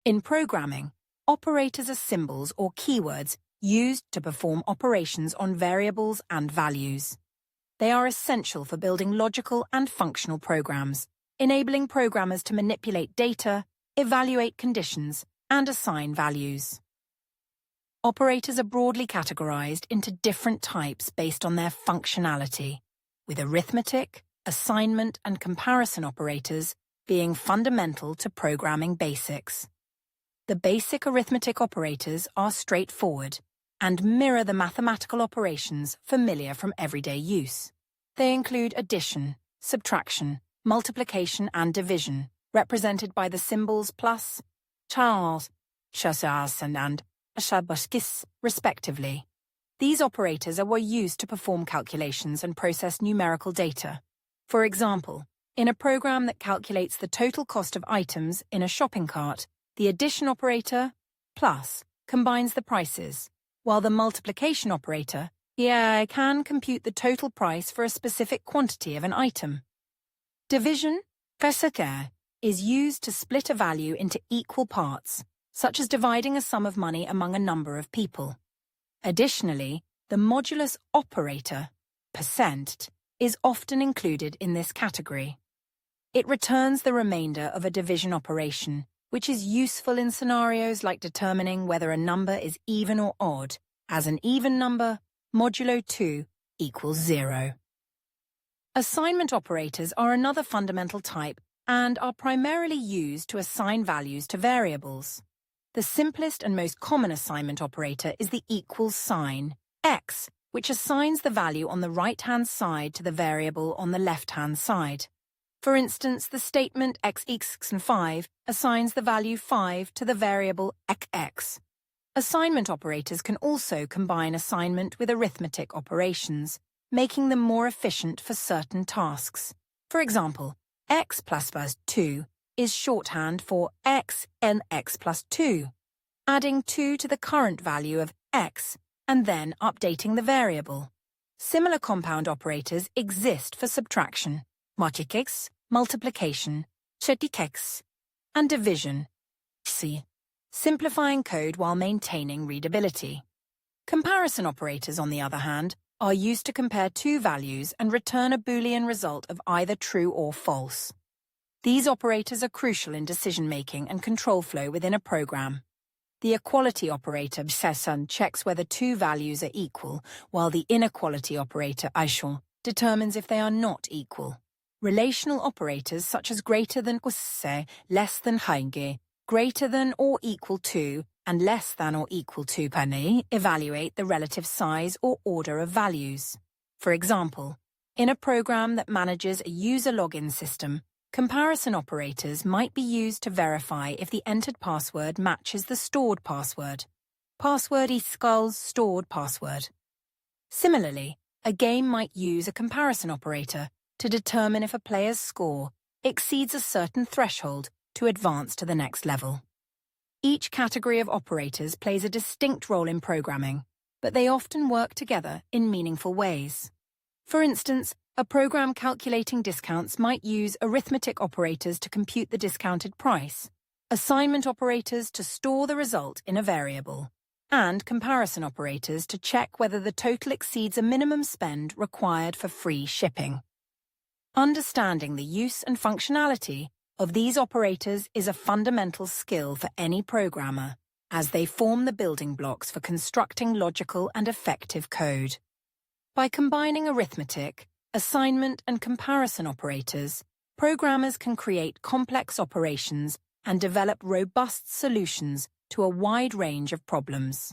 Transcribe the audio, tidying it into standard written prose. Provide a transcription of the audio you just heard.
In programming, operators are symbols or keywords used to perform operations on variables and values. They are essential for building logical and functional programs, enabling programmers to manipulate data, evaluate conditions, and assign values. Operators are broadly categorized into different types based on their functionality, with arithmetic, assignment, and comparison operators being fundamental to programming basics. The basic arithmetic operators are straightforward and mirror the mathematical operations familiar from everyday use. They include addition, subtraction, multiplication, and division, represented by the symbols plus, charles, chassas, and shabaskis, respectively. These operators were used to perform calculations and process numerical data. For example, in a program that calculates the total cost of items in a shopping cart, the addition operator, plus, combines the prices, while the multiplication operator, can compute the total price for a specific quantity of an item. Division, is used to split a value into equal parts, such as dividing a sum of money among a number of people. Additionally, the modulus operator, percent, is often included in this category. It returns the remainder of a division operation, which is useful in scenarios like determining whether a number is even or odd, as an even number, modulo 2, equals 0. Assignment operators are another fundamental type and are primarily used to assign values to variables. The simplest and most common assignment operator is the equals sign, x, which assigns the value on the right-hand side to the variable on the left-hand side. For instance, the statement x equals 5 assigns the value 5 to the variable x. Assignment operators can also combine assignment with arithmetic operations, making them more efficient for certain tasks. For example, x plus 2 is shorthand for x and x plus 2, adding 2 to the current value of x and then updating the variable. Similar compound operators exist for subtraction, multiplication, and division, simplifying code while maintaining readability. Comparison operators, on the other hand, are used to compare two values and return a Boolean result of either true or false. These operators are crucial in decision-making and control flow within a program. The equality operator checks whether two values are equal, while the inequality operator determines if they are not equal. Relational operators such as greater than, less than, greater than or equal to, and less than or equal to evaluate the relative size or order of values. For example, in a program that manages a user login system, comparison operators might be used to verify if the entered password matches the stored password. Password equals stored password. Similarly, a game might use a comparison operator to determine if a player's score exceeds a certain threshold to advance to the next level. Each category of operators plays a distinct role in programming, but they often work together in meaningful ways. For instance, a program calculating discounts might use arithmetic operators to compute the discounted price, assignment operators to store the result in a variable, and comparison operators to check whether the total exceeds a minimum spend required for free shipping. Understanding the use and functionality of these operators is a fundamental skill for any programmer, as they form the building blocks for constructing logical and effective code. By combining arithmetic, assignment, and comparison operators, programmers can create complex operations and develop robust solutions to a wide range of problems.